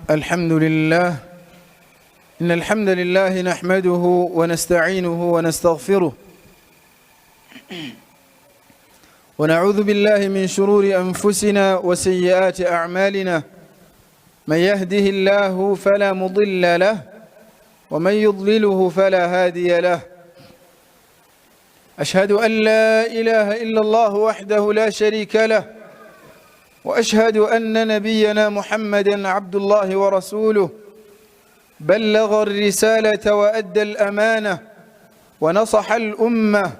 الحمد لله إن الحمد لله نحمده ونستعينه ونستغفره ونعوذ بالله من شرور أنفسنا وسيئات أعمالنا من يهده الله فلا مضل له ومن يضلله فلا هادي له أشهد أن لا إله إلا الله وحده لا شريك له وأشهد أن نبينا محمدا عبد الله ورسوله بلغ الرسالة وأدى الأمانة ونصح الأمة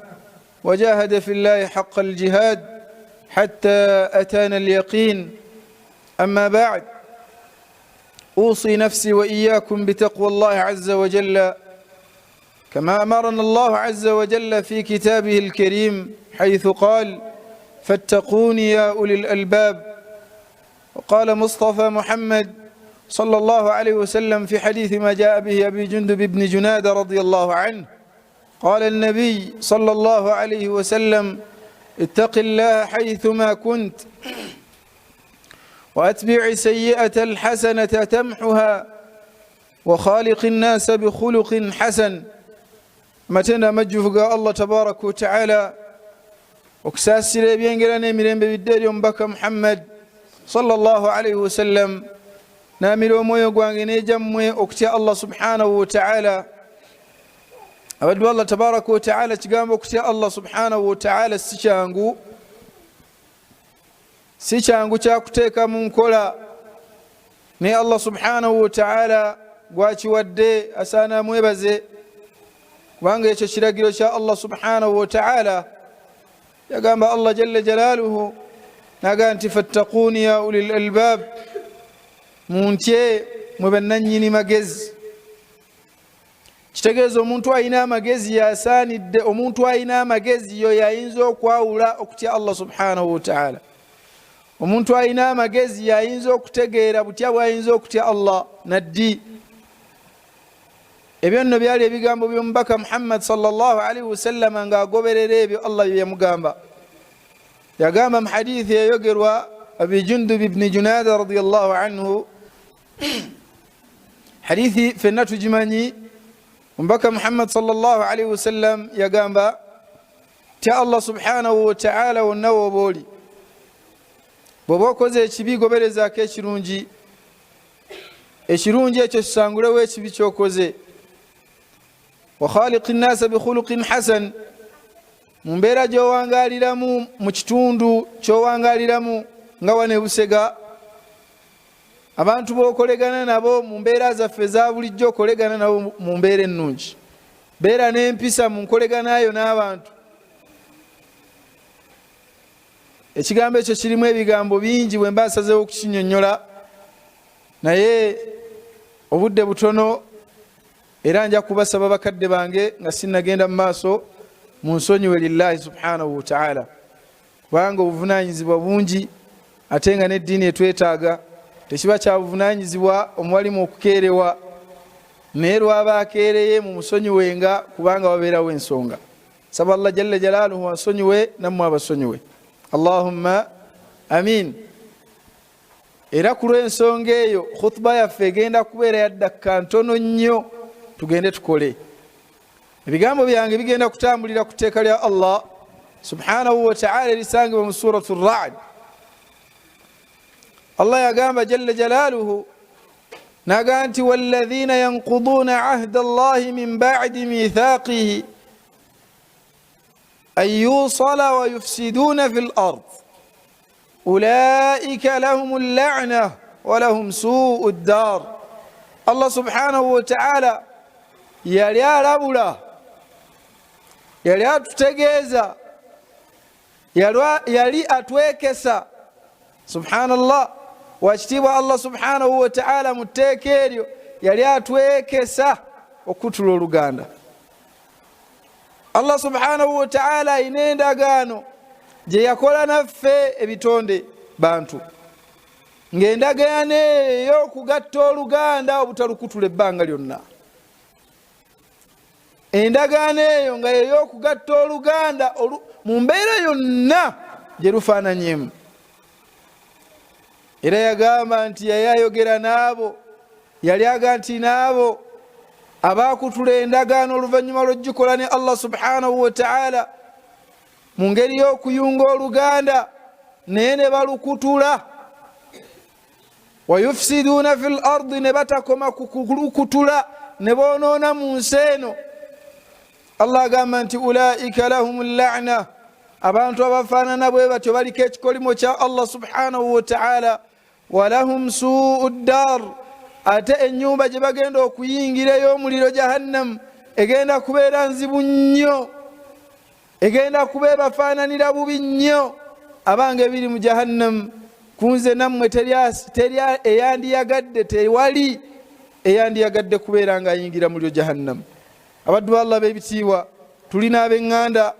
وجاهد في الله حق الجهاد حتى أتانا اليقين. أما بعد، أوصي نفسي وإياكم بتقوى الله عز وجل كما أمرنا الله عز وجل في كتابه الكريم حيث قال: فاتقوني يا أولي الألباب. وقال مصطفى محمد صلى الله عليه وسلم في حديث ما جاء به أبي جندب بن جنادة رضي الله عنه، قال النبي صلى الله عليه وسلم: اتق الله حيثما كنت وأتبع سيئة الحسنة تمحها وخالق الناس بخلق حسن. متنا مجفق الله تبارك وتعالى وكساسر بينجلنا مرين بالدار يومبك محمد صلى الله عليه وسلم ناملو مويو غوانغي جموي اوكتي الله سبحانه وتعالى أود الله تبارك وتعالى تقام اوكتي الله سبحانه وتعالى سيشانغو تاكوتيكا منكولا ني الله سبحانه وتعالى غواتي ودي أسانا مويبزي وانغي تشرقلو شاء الله سبحانه وتعالى يقام الله جل جلاله نغانتي فاتقوني يا أولي الألباب muntie mwebananyini magezi. Kitegeeza omuntu alina amagezi yasaanidde, omuntu alina amagezi yo yayinza okwawula okutya Allah subhanahu wa ta'ala. Omuntu alina amagezi yayinza okutegeera butya bwayinza okutya Allah naddi. Ebyo nno byali ebigambo by'omubaka Muhammad sallallahu alaihi wasallam ng'agoberera ebyo Allah bye yamugamba. Yagamba mu hadithi eyogerwa Abi Jundub ibn Junada radiyallahu anhu, hadithi fenna tujimanyi, omubaka Muhammad sallallahu alaihi wasallam yagamba tya Allah subhanahu wa ta'ala wonna w'oba oli. Bw'oba okoze ekibi goberezaako ekirungi, ekirungi ekyo kisangulewo ekibi ky'okoze. Wa khaliqi nnaasa bi khuluqin hasan, mu mbeera gy'owangaaliramu, mu kitundu ky'owangaaliramu nga wane Busega, abantu b'okolegana nabo mu mbeera zaffe za bulijjo okolegana nabo mu mbeera ennungi. Beera n'empisa mu nkoleganayo n'abantu. Ekigambo ekyo kirimu ebigambo bingi bwe mba nsazeewo okukinyonnyola, naye obudde butono era nja kubasaba bakadde bange nga sinnagenda mu maaso munsonyiwe lillahi subhanahu wa ta'ala, kubanga obuvunaanyizibwa bungi ate nga n'eddiini etwetaaga. Tekiba kya buvunaanyizibwa omuwalimu okukeerewa, naye lwaba akeereye mu musonyiwenga kubanga wabeerawo ensonga. Saba Allah jalla jalaaluhu ansonyiwe nammwe abasonyiwe. Allahumma amin. Era ku lw'ensonga eyo khutba yaffe egenda kubeera ya dakika ntono nnyo, tugende tukole. Ebigambo byange bigenda kutambulira ku tteeka lya Allah subhanahu wa ta'ala erisangibwa mu suratu Ra'd. Allah yagamba jalla jalaluhu naganti walladhina yanquduna ahda Allahi min ba'di mithaqihi an yusala wa yufsiduna fil ard ulaika lahumul la'na wa lahum su'ud dar. Allah subhanahu wa ta'ala yali alabula, yali atutegeeza, yali atwekesa. Subhanallah, wakitiibwa Allah subhanahu wa ta'ala mu tteeka eryo yali atwekesa okutula Oluganda. Allah subhanahu wa ta'ala alina endagaano gye yakola naffe ebitonde bantu, ng'endagaano eyo okugatta Oluganda obutalukutula ebbanga lyonna. Endagaano eyo nga y'ey'okugatta Oluganda mu mbeera yonna gye lufaananyemu. Era yagamba nti yayayogera n'abo yali aganti nabo abakutula endagaano oluvannyuma lw'ogikola ne Allah subhanahu wa ta'ala mu ngeri y'okuyunga oluganda naye ne balukutula wayufsiduuna fil ardi ne batakoma kulukutula ne boonoona mu nsi eno Allah agamba nti ulaika lahum lla'na abantu abafaanana bwe batyo baliko ekikolimo kya Allah subhanahu wa ta'ala walahum suu ddar ate ennyumba gye bagenda okuyingirayo omuliro jahannam egenda kubeera nzibu nnyo egenda kuba ebafaananira bubi nnyo abange ebiri mu jahannam kunze nammwe teri eyandiyagadde tewali eyandiyagadde kubeera ng'ayingira muliro jahannam abaddu ba Allah b'ebitiibwa tulina ab'eŋŋanda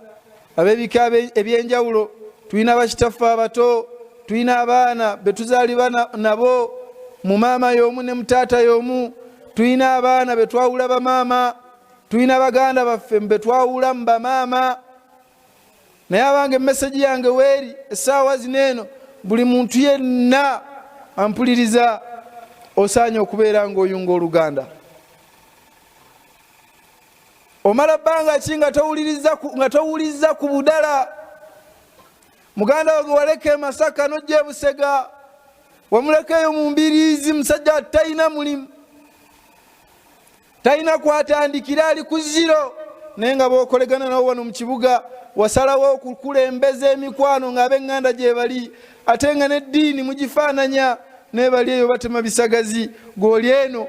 ab'ebika ebyenjawulo tulina bakitaffe abato tulina abaana betuzaalibwa nabo mu maama y'omu ne mutaata y'omu tulina abaana betwawula bamaama tulina baganda baffe betwawula mu bamaama naye abange meseji yange weeri essaawa zineeno buli muntu yenna ampuliriza osaanye okubeera ng'oyunga oluganda omala bbanga ki nga towuliriza ku budala muganda wange waleka Masaka n'ojja e Busega wamulekayo mu Mbiriizi musajja talina mulimu talina kwatandikira ali ku ziro naye nga bookolegana nawo wano mu kibuga wasalawo okukulembeza emikwano ng'ab'eŋŋanda gye bali ate nga n'eddiini mugifaananya naye bali eyo batema bisagazi gw'oli eno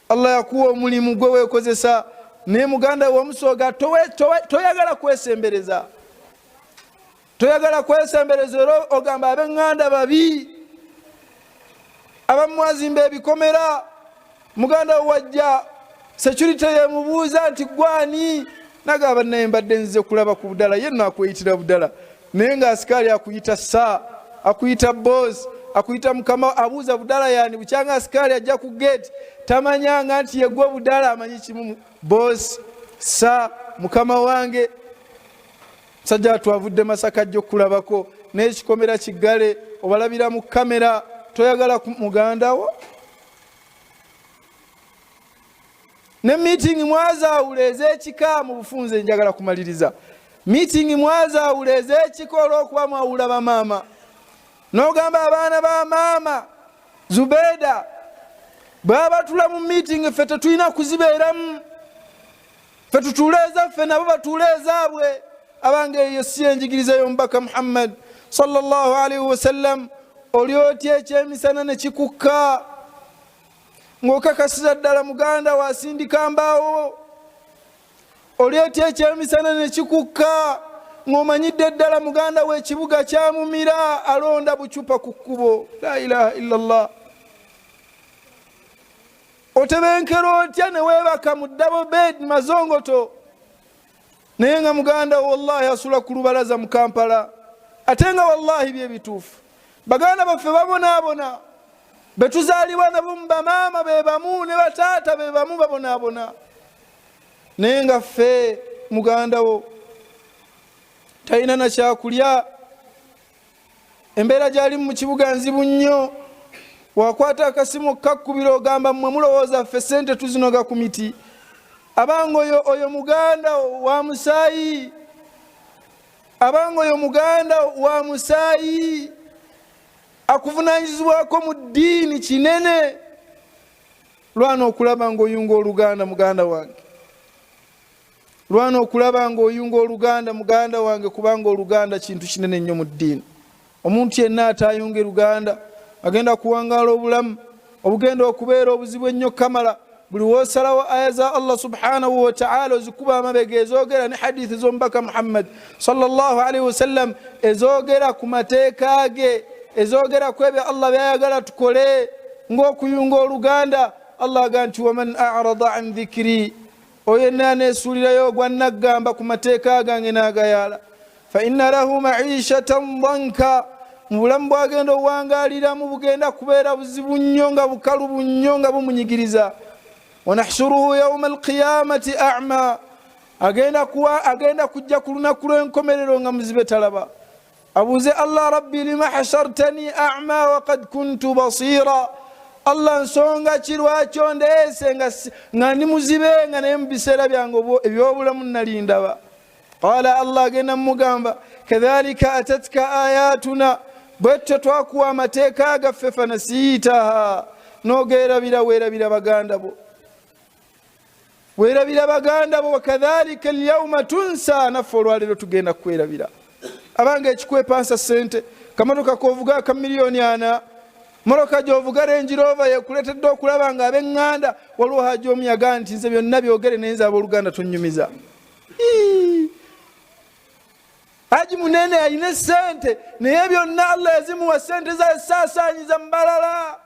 Allah yakuwa omulimu gwe weekozesa naye muganda wamusooga toyagala kwesembereza era ogamba ab'eŋŋanda babi abamwazimba ebikomera muganda wajja security yemubuuza nti gwani nagamba naye mbadde nzize kulaba ku budala ye nakweyitira budala naye nga asikaali akuyita saa akuyita boss akuyita mukama abuuza budala yani bukyanga asikaali ajja ku gate tamanyanga nti yegwe budala amanyi kimu boss saa mukama wange sajja twavudde Masaka ajja okulabako n'ekikomera kiggale obalabira mu kamera toyagala muganda wo ne meeting mwazaawula ez'ekika mu bufunze njagala kumaliriza meeting mwazaawula ez'ekika olw'okuba mwawula bamaama n'ogamba abaana ba maama Zubeida baba batula mu meeting ffe tetulina kuzibeeramu ffe tutuule ezaffe nabo batuule ezaabwe abange eyo si enjigiriza y'omubaka Muhammad sallallahu alaihi wasallam oli otya ekyemisana ne kikukka ng'okakasiza ddala muganda wasindika mbaawo oli otya ekyemisana ne kikukka ng'omanyidde ddala muganda w'ekibuga kyamumira alonda bucupa ku kkubo la ilaha illallah otebenkera otya ne weebaka mu double bed mazongoto naye nga muganda wallahi asula ku lubalaza mu Kampala ate nga wallahi bye bituufu baganda baffe babonaabona betuzaalibwa nabo mu bamaama be bamu ne bataata be bamu babonaabona naye nga ffe muganda wo talina na kyakulya embeera gy'ali mu kibuga nzibu nnyo wakwata akasimu kakkubira ogamba mmwe mulowooza ffe ssente tuzinoga ku miti abange oyo muganda wa musaayi abange oyo muganda wa musaayi akuvunaanyizibwako mu ddiini kinene lwana okulaba ng'oyunga oluganda muganda wange lwana okulaba ng'oyunga oluganda muganda wange kubanga oluganda kintu kinene nnyo mu ddiini omuntu yenna atayunga luganda agenda kuwangaala obulamu obugenda okubeera obuzibu ennyo kamala buli wosalawo aya za Allah subhanahu wa ta'ala ozikuba amabega ezoogera ne hadithi z'omubaka Muhammad sallallahu alaihi wasallam ezoogera ku mateeka ge ezoogera ku ebyo Allah byayagala tukole ng'okuyunga oluganda Allah aga nti waman a'rada an dhikri oyo yenna aneesuulirayo gwannagamba ku mateeka gange n'agayala fa inna lahu ma'ishatan dhanka mu bulamu bwagenda owangaaliramu bugenda kubeera buzibu nnyo nga bukalubu nnyo nga bumunyigiriza wanahshuruhu yauma alqiyamati a'ma agenda kujja ku lunaku lw'enkomerero nga muzibe talaba abuuze Allah rabbi lima hashartani a'ma wa qad kuntu basira Allah nsonga kirwakyo ndeese nga ndi muzibe nga naye mu biseera byange ebyobulamu nalindaba. Qala Allah agenda mugamba kadhalika atatka ayatuna, bwetyo twakuwa amateeka gaffe fanasiitaha, nogerabira werabira baganda bo, werabira baganda bo. Wakadhalika alyawma tunsa, naffe olwaleero tugenda kwerabira. Abange ekikwepansa sente, kamotoka kovuga ka miliyoni 4, moroka jovuga Range Rover yekuletedde okulaba nga ab'eŋŋanda waliwo haja omuyaga nti nze byonna byogere naye nze abooluganda tonnyumiza. Haji munene alina sente naye byonna Allah yazimuwa sente zasaasaanyiza mbalala,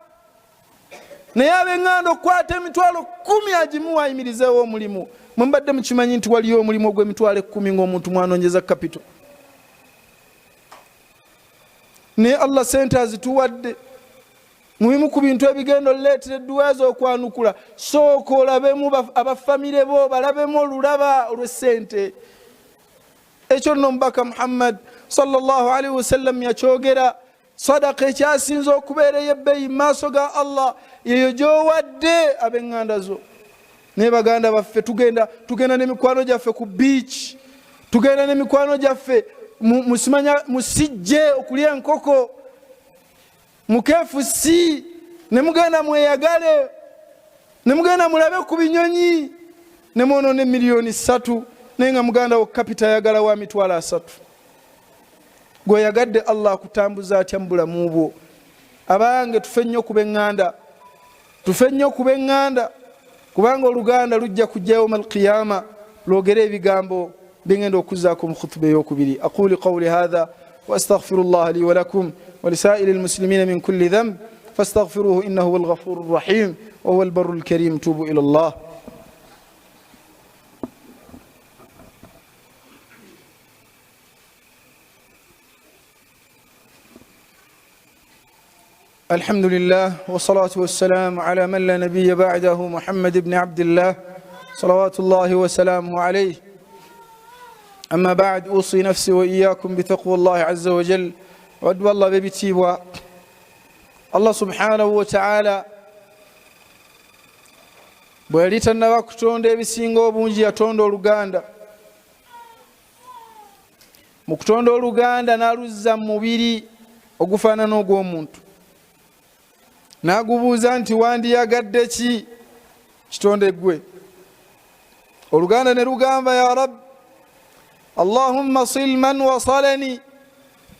naye ab'eŋŋanda okukwata emitwalo 10 agimuwa ayimirizeewo omulimu. Mwe mbadde mukimanyi nti waliyo omulimu ogw'emitwalo 10 ng'omuntu mwanonyeza kapito, naye Allah sente azituwadde. Mubimu ku bintu ebigenda oleetera edduwa ez'okwanukula, sooka olabemu abafamire bo, balabemu olulaba olw'essente. Ekyo nno Omubaka Muhammad sallallahu alaihi wasallam yakyogera, sadaka ekyasinza okubeera ey'ebbeeyi mu maaso ga Allah yeyo gy'owadde ab'eŋŋanda zo. Naye baganda baffe tugenda n'emikwano gyaffe ku beach, tugenda n'emikwano gyaffe musijje okulya enkoko, mukefusi, ne mugenda mweyagale, ne mugenda mulabe ku binyonyi, ne mwonoona miliyoni 3 naye nga muganda wo kapita ayagala wa mitwalo 3. Gwe yagadde Allah kutambuza atya mu bulamu bwo. Abange tufe nnyo ku b'eŋŋanda, tufe nnyo ku b'eŋŋanda, kubanga Oluganda lujja kujja yawmal qiyama lwogera ebigambo bingenda okuzzaako mu khutuba ey'okubiri. Aqulu qawli hadha wa astaghfirullah li wa lakum wa lisaa'iri almuslimina min kulli dhanb fastaghfiruhu innahu huwal ghafurur rahim wa huwal barrul karim. Tubu ila Allah. الحمد لله والصلاة والسلام على من لا نبي بعده محمد بن عبد الله صلوات الله وسلامه عليه. أما بعد أوصي نفسي وإياكم بتقوى الله عز وجل وأدعو الله ببتيبوا الله سبحانه وتعالى bw'eritanna bakutonda ebisinga obungi yatonda Oluganda. Mu kutonda Oluganda n'aluzza mu mubiri ogufaanana ogw'omuntu, n'agubuuza nti wandiyagadde ki kitonde gwe? Oluganda ne lugamba ya Rab, Allahumma sil man wasalani,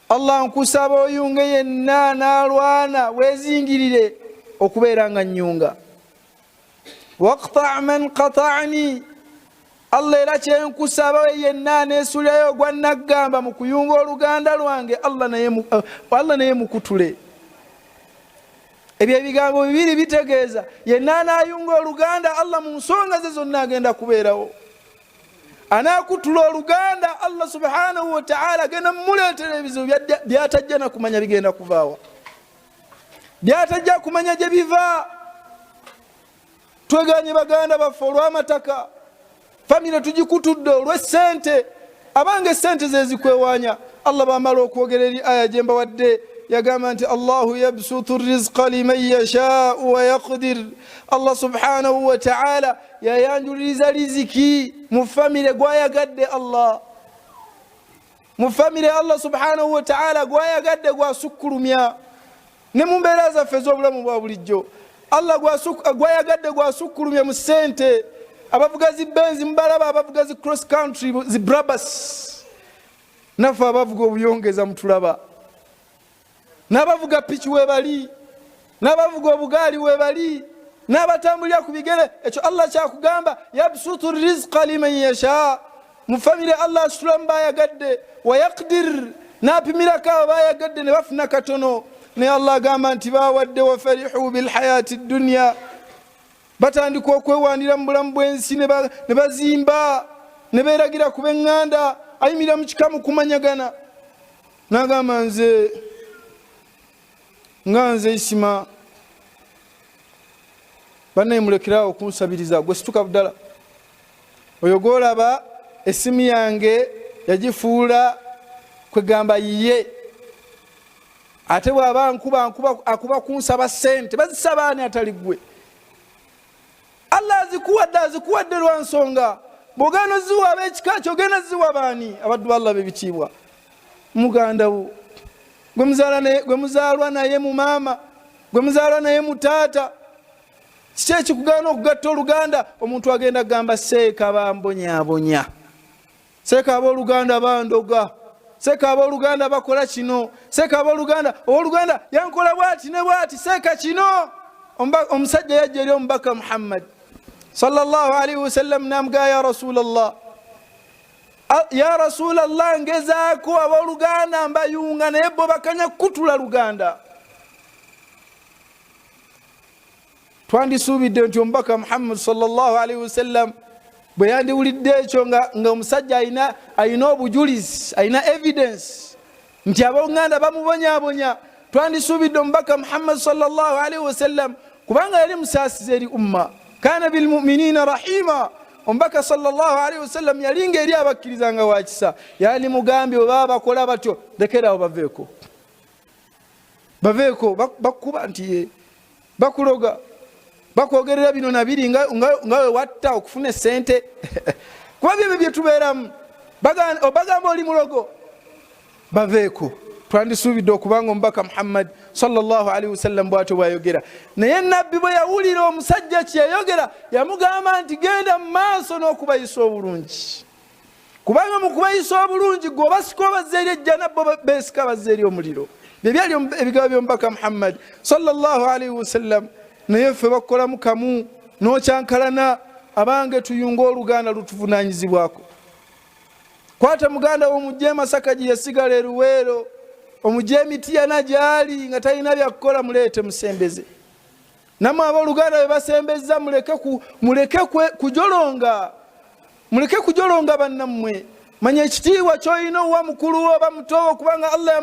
Allah nkusaba oyunge yenna n'alwana weezingirire okubeera nga nnyunga. Waqta' man qata'ani, Allah era kyenkusaba yenna neesulyayo gwa naggamba mu kuyunga Oluganda lwange, Allah naye mukutule. Ebyo ebigambo bibiri bitegeeza yenna anaayunga Oluganda, Allah mu nsonga ze zonna agenda kubeerawo. Anaakutula Oluganda, Allah subhanahu wa ta'ala agenda muleetera ebizibu byatajja na kumanya bigenda kuvaawa, byatajja kumanya gye biva. Tweganye baganda baffe olw'amataka, famire tugikutudde olw'essente. Abange essente ze zikwewaanya. Allah bamala okwogera eri aya gye mbawadde yagamba nti Allahu yabsutu rizqa liman yashaa'u wa yaqdir. Allah subhanahu wa ta'ala yayanjuliriza riziki mu famire gwayagadde Allah, mu famire Allah subhanahu wa ta'ala gwayagadde gwasukkulumya. Ne mu mbeera zaffe ez'obulamu bwa bulijjo Allah gwayagadde gwasukkulumya mu ssente. Abavuga zi Benz mbalaba, abavuga zi cross country zi Brabus, naffe abavuga obuyongeza mutulaba, n'abavuga piki webali, n'abavuga obugaali webali, n'abatambulira ku bigere. Ekyo Allah kyakugamba yabsutu rizqa liman yasha. Mu famire Allah asitula bayagadde, wa yaqdir, n'apimirako abo bayagadde ne bafuna katono. Naye Allah agamba nti bawadde wa farihu bil hayati dunya, batandika okwewaanira mu bulamu bw'ensi ne bazimba ne beeragira ku b'eŋŋanda, ayimira mu kikamu kumanyagana. N'agamba nze Isima bannaye mulekerawo okunsabiriza, gwe situka buddala. Oyo gw'olaba essimu yange yagifuula kwegamba yiye, ate bw'aba akuba kunsaba ssente bazisaba ani atali ggwe? Allah azikuwadde lwa nsonga. Bw'ogenda oziwa ab'ekika kyo ogenda ziwa baani? Abaddu ba Allah b'ebitiibwa. Muganda wo gwe muzaalwa naye mu maama, gwe muzaalwa naye mu taata, kiki ekikugaana okugatta Oluganda? Omuntu agenda kugamba Sheikh bambonyaabonya, Sheikh ab'Oluganda bandoga, Sheikh ab'Oluganda bakola kino, Sheikh ab'Oluganda yankola bwati ne bwati, Sheikh kino. Omusajja yajja eri omubaka Muhammad sallallahu alaihi wasallam namga ya Rasulallah, ya Rasulallah, ngezaako ab'Oluganda mbayunga naye bo bakanya kutula Luganda. Twandisuubidde nti omubaka Muhammad sallallahu alaihi wasallam bwe yandiwulidde ekyo nga omusajja ayina obujulizi, ayina evidence nti ab'Oluganda bamubonyaabonya, twandisuubidde omubaka Muhammad sallallahu alaihi wasallam kubanga yali musaasizi eri umma. Kana bil mu'minina rahima. Omubaka sallallahu alaihi wasallam yalinga eri abakkirizanga wakisa. Yali mugambye bwe bakola batyo lekerawo baveeko bakuba nti bakuloga, bakwogerera bino nabiri nga we watta okufuna sente. Kuba byo bye tubeeramu. Bagamba oli mulogo, baveeko. Twandisuubidde okubanga omubaka Muhammad sallallahu alaihi wasallam bw'atyo bw'ayogera. Naye nabbi bwe yawulira omusajja kye yayogera yamugamba nti genda mu maaso n'okubayisa obulungi, kubanga mu kubayisa obulungi gwe obasika obazza eri ejjana, bo beesika bazza eri omuliro. Bye byali ebigabo by'omubaka Muhammad sallallahu alaihi wasallam. Naye ffe bakolamu kamu n'okyankalana abange tuyunga Oluganda lutuvunaanyizibwako. Kwata muganda w'omujje Masaka gye yasigala e Luweero, omujje Mityana gyali nga talina byakukola, muleete musembeze. Nammwe ab'Oluganda bwe basembezza muleke kujolonga bannammwe. Manya ekitiibwa ky'olina owa mukulu oba muto, kubanga Allah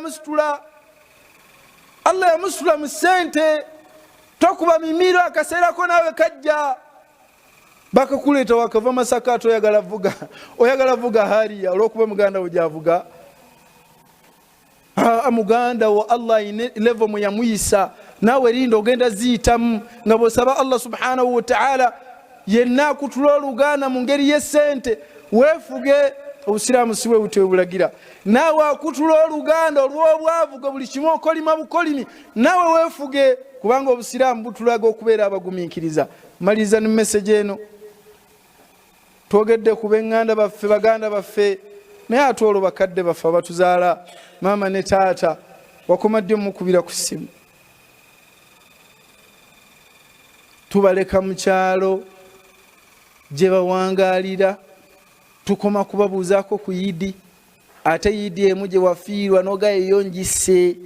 yamusitula mu ssente. Tokuba mimiro akaseerako naawe kajja bakakuleeta wakava Masaka ate oyagala vuga hariya olw'okuba muganda wo gy'avuga. Muganda wo Allah ine level mwe yamuyisa, naawe linda ogenda ziyitamu nga bw'osaba Allah subhanahu wa ta'ala yenna akutula Oluganda mu ngeri y'essente. Weefuge, obusiraamu si bwe butyo bulagira. Naawe akutula Oluganda olw'obwavu gwe buli kimu okolima bukolimi, naawe weefuge kubanga obusiraamu butulaga okubeera abagumiikiriza. Maliza ne message eno. Twogedde ku b'eŋŋanda baffe, baganda baffe, naye ate olwo bakadde baffe abatuzaala, maama ne taata, wakomadde mukubira ku ssimu. Tubaleka mu kyalo gye bawangaalira, tukoma kubabuuzaako ku Yidi, ate Yidi emu gye wafiirwa n'oga yeyongise,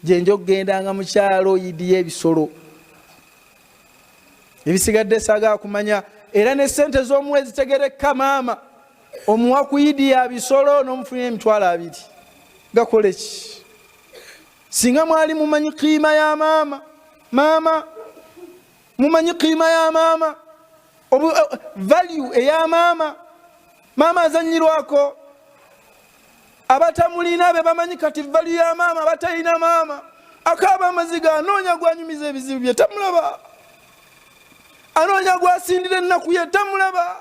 gye nja okugendanga mu kyalo Yidi y'ebisolo. Ebisigadde saagala kumanya, era ne ssente z'omuwezi tegereka maama omuwa ku Yidi ya bisolo n'omufunira $20. Gakole ki? Singa mwali mumanyi qiima ya maama mumanyi qiima ya maama, value eya maama azanyirwako. Abatamulina be bamanyi kati value ya maama, abatalina maama akaaba amaziga, anoonya gwanyumiza ebizibu bye tamulaba, anoonya gwasindira ennaku ye tamulaba,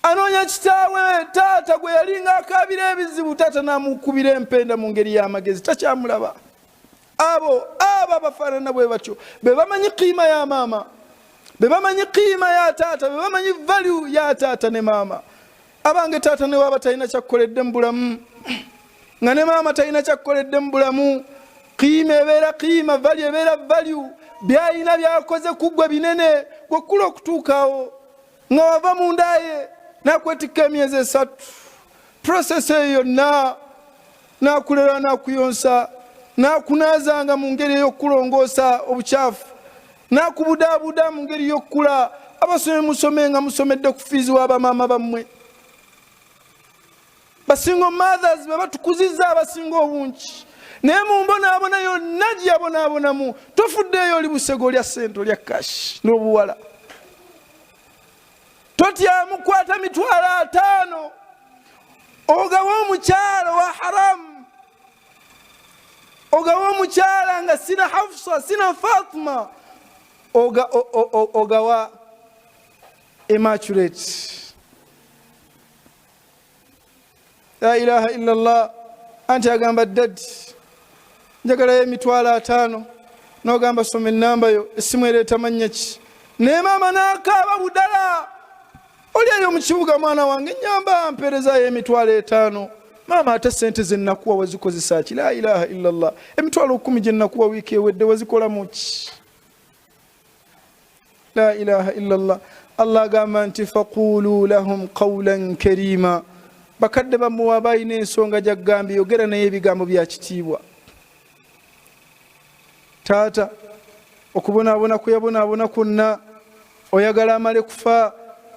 anoonya kitaawe taata gwe yalinga akaabira ebizibu, taata namukubira empenda mu ngeri y'amagezi, takyamulaba. Abo abafaanana bwe batyo be bamanyi qiima ya maama, be bamanyi qiima ya taata, be bamanyi value ya taata ne maama. Abange taata ne waba talina kyakkoledde mu bulamu, nga ne maama talina kyakkoledde mu bulamu, qiima ebeera qiima, value ebeera value. Byalina byakoze kuggwe binene, gwekkula okutuukaawo nga wava mu ndaye n'akwetikka emyezi 3. Process eyo yonna n'akulera n'akuyonsa, n'akunaazanga mu ngeri ey'okulongoosa obukyafu, n'akubudaabuda mu ngeri y'okukula. Abasome musome nga musomedde ku fiizi w'abamaama bammwe. Basingo mothers be batukuzizza abasinga obungi, naye mu mbonaabona yonna gye yabonaabonamu tofuddeeyo oli busego lya ssente olya kashi n'obuwala. Totyamu kwata $50 ogawa omukyalo wa haramu, ogawa omukyala nga sina Hafsa sina Fatima ogawa immaculate. La ilaha illallah. Anti agamba dad njagalayo emitwalo 5 n'ogamba soma ennamba yo essimu ereeta mannya ki ne maama n'akaaba budala oli ali mu kibuga mwana wange nyamba mpeerezayo emitwalo 5 maama ate sente ze nnakuwa wazikozesa ki? La ilaha illallah. emitwalo 10 gye nnakuwa wiiki ewedde wazikolamu ki? La ilaha illallah. Allah agamba nti faqulu lahum qawlan karima. Bakadde bamuwa balina ensonga gy'agamba yogera naye ebigambo bya kitiibwa. Taata okubonaabona kuyabonaabona kwonna oyagala amale kufa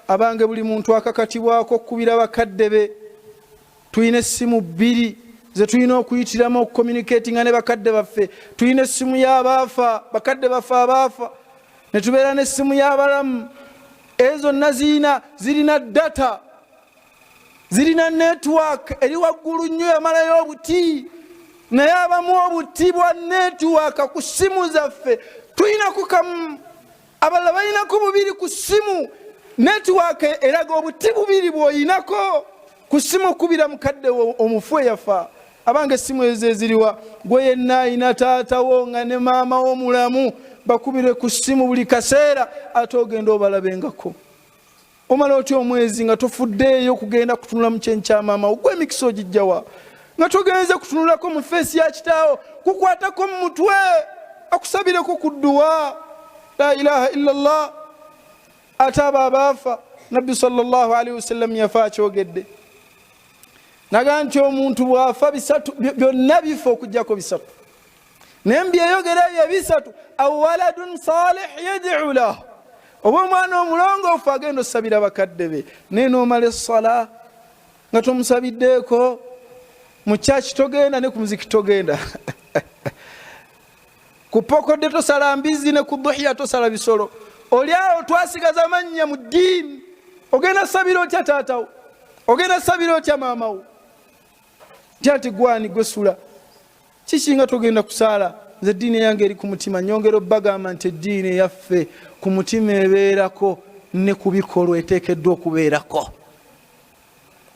abange buli muntu akakatibwako okukubira bakadde be. Tuyina essimu 2 ze tuyina okuyitiramu okucommunicatinga ne bakadde baffe. Tuyina essimu y'abaafa bakadde baffe abaafa ne tubeera n'essimu y'abalamu. Ezo nazina zirina data zirina network eri waggulu nnyo yamalayo obuti naye abamu obuti bwa network ku ssimu zaffe tuyina kukamu abalala balinako 2 ku ssimu. Network eraga obuti 2 bw'oyinako ku ssimu kubira mukadde omufu eyafa. Abange essimu ezo eziriwa gwe yenna ayina taatawo nga ne maama wo mulamu bakubire ku ssimu buli kaseera ate ogenda obalabengako. Omala otya omwezi nga tofuddeeyo kugenda kutunula mu kyenkya maama ogwe emikisa ogijjawa nga togenze kutunulako mu feesi ya kitaawo kukwatako mu mutwe akusabireko ku dduwa. La ilaha illallah. Ate abo abaafa Nabbi sallallahu alaihi wasallam yafa akyogedde naga nti omuntu bw'afa 3 byonna bifa okujjako 3 naye mbyeyogera bye 3 aw waladun salih yad'u lahu oba omwana omulongoofu agenda osabira bakadde be naye n'omala essala nga tomusabiddeeko mu kyaki togenda ne ku muziki togenda ku pokodde tosala mbizi ne ku duhiya tosala bisolo. Oli awo twasigaza amannya mu ddiini ogenda sabira otya taatawo ogenda sabira otya maamawo nti gwani gwesula kiki nga togenda kusaala. Nze ddiini yange eri ku mutima nyongera obbagamba nti eddiini yaffe ku mutima ebeerako ne ku bikolwa eteekeddwa okubeerako.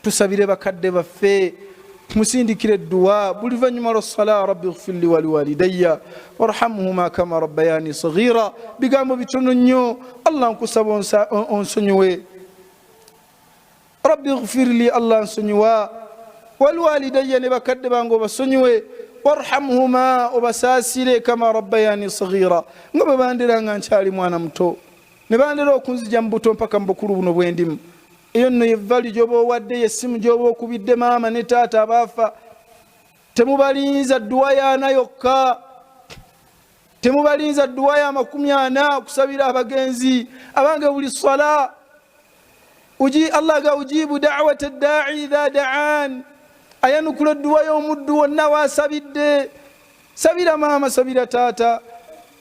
Tusabire bakadde baffe musindikire edduwa buli luvannyuma lw'essala rabbi ighfir li wa liwalidayya warhamhuma kama rabbayani saghira. Bigambo bitono nnyo. Allah nkusaba onsonyiwe. Rabbi ighfir li Allah nsonyiwa waliwalidayya ne bakadde bange obasonyiwe warhamhuma obasaasire kama rabbayani saghira nga bwe bandera nga nkyali mwana muto ne bandera okunzija mu buto mpaka mu bukulu buno bwendimu. Eyo nno yevvali gy'oba owadde yessimu gy'oba okubidde maama ne taata abaafa. Temubalinza dduwa y'ana yokka temubalinza dduwa ya 40 kusabira abagenzi abange buli swala. Allah ga ujibu da'wata da'i idha da'an. Ayanukula edduwa y'omuddu wonna waasabidde. Sabira maama sabira taata.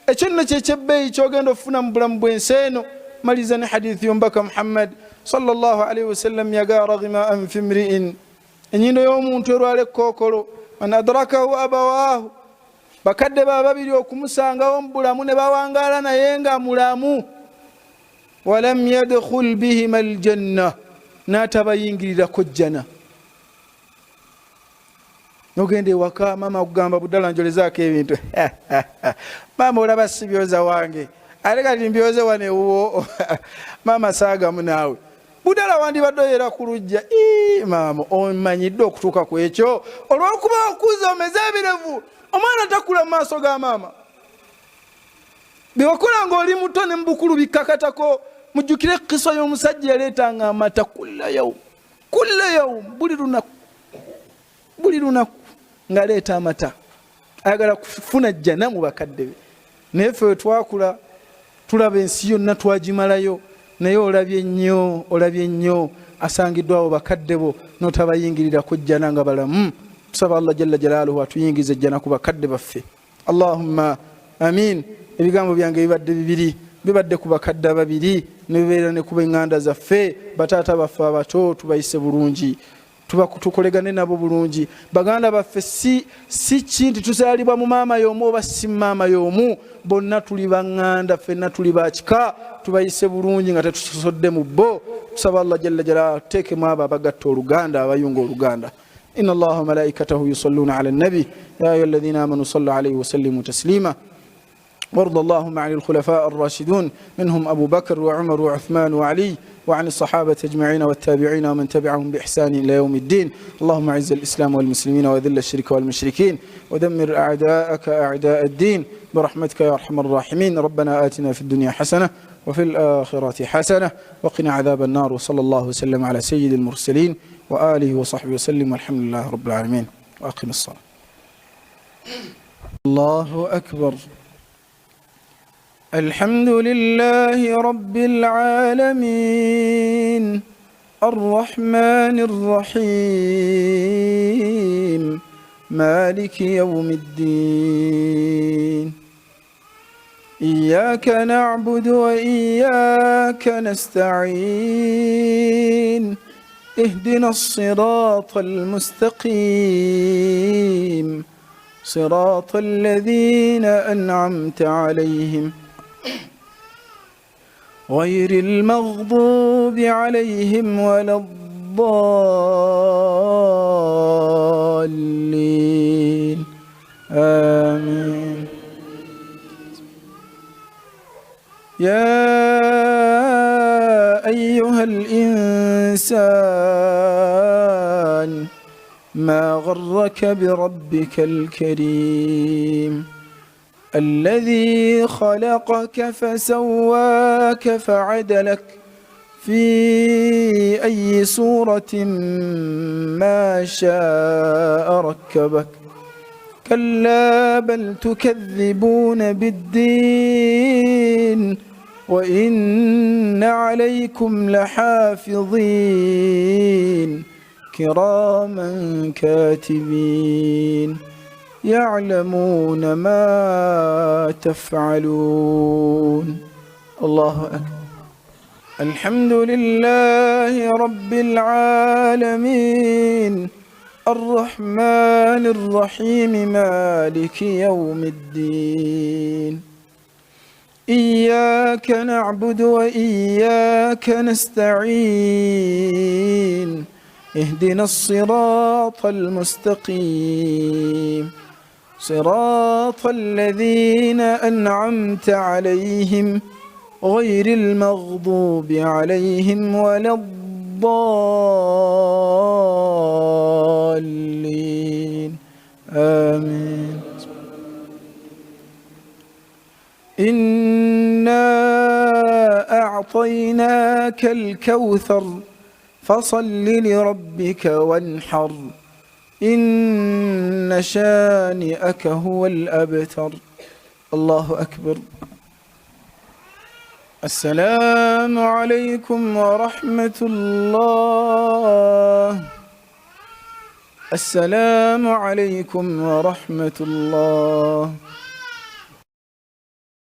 Ekyo nno ky'ekyebbeeyi ky'ogenda ofuna mu bulamu bw'ensi eno. Maliza ne hadithi y'omubaka Muhammad sallallahu alaihi wasallam yaga raghima an fi mri'in. Enyindo y'omuntu erwala ekkookolo man adrakahu abawaahu. Bakadde ba babiri okumusangawo mu bulamu ne bawangaala naye nga mulamu. Walam yadkhul bihima aljanna. N'atabayingirirako jjana. Nogende ewaka maama akugamba budala njolezaako ebintu. Maama olaba si byoza wange ate kati mbyoze wane ewuwo maama saagamu naawe budala wandibadde oyera ku lujja. Maama omanyidde okutuuka ku ekyo olw'okuba okuza omeze ebirevu omwana takula mu maaso ga maama. Byewakola ng'oli muto ne mu bukulu bikkakatako. Mujjukire kisa y'omusajja yaleetanga amata kulla yawum buli lunaku ngaleeta amata ayagala kufuna jjana mu bakadde be. Naye ffe we twakula tulaba ensi yonna twagimalayo naye olabye nnyo asangiddwawo bakadde bo n'otabayingirirako jjana nga balamu. Tusaba Allah jalla jalaaluhu atuyingize jjana ku bakadde baffe. Allahumma amin. Ebigambo byange bibadde 2 bibadde ku bakadde 2 ne bibeera ne ku b'eŋŋanda zaffe bataata baffe abato tubayise bulungi. tukolegane nabo bulungi. Baganda baffe si kintu tuzaalibwa mu maama y'omu oba si maama y'omu, bonna tuli baŋŋanda, ffenna tuli bakika, tubayise bulungi nga tetusosodde mu bo. Tusaba Allah jalla jalaluhu ateekemu abo abagatta Oluganda, abayunga Oluganda. Inna Allaha wa malaikatahu yusalluna ala nabi ya ayyuhalladhina amanu sallu alayhi wa sallimu taslima. وارض اللهم عن الخلفاء الراشدون منهم أبو بكر وعمر وعثمان وعلي وعن الصحابة أجمعين والتابعين ومن تبعهم بإحسان إلى يوم الدين. اللهم أعز الإسلام والمسلمين وذل الشرك والمشركين ودمر أعداءك أعداء الدين برحمتك يا أرحم الراحمين. ربنا آتنا في الدنيا حسنة وفي الآخرة حسنة وقنا عذاب النار. وصلى الله وسلم على سيد المرسلين وآله وصحبه وسلم والحمد لله رب العالمين. وأقم الصلاة. الله أكبر. الحمد لله رب العالمين الرحمن الرحيم مالك يوم الدين. إياك نعبد وإياك نستعين. اهدنا الصراط المستقيم صراط الذين أنعمت عليهم غير المغضوب عليهم ولا الضالين آمين. يا أيها الإنسان ما غرك بربك الكريم الذي خلقك فسواك فعدلك في أي صورة ما شاء ركبك. كلا بل تكذبون بالدين وإن عليكم لحافظين كراما كاتبين يعلمون ما تفعلون. الله أكبر. الحمد لله رب العالمين الرحمن الرحيم مالك يوم الدين. إياك نعبد وإياك نستعين. اهدنا الصراط المستقيم صراط الذين أنعمت عليهم غير المغضوب عليهم ولا الضالين آمين. إنا أعطيناك الكوثر فصل لربك وانحر إن شانئك هو الأبتر. الله أكبر. السلام عليكم ورحمة الله. السلام عليكم ورحمة الله.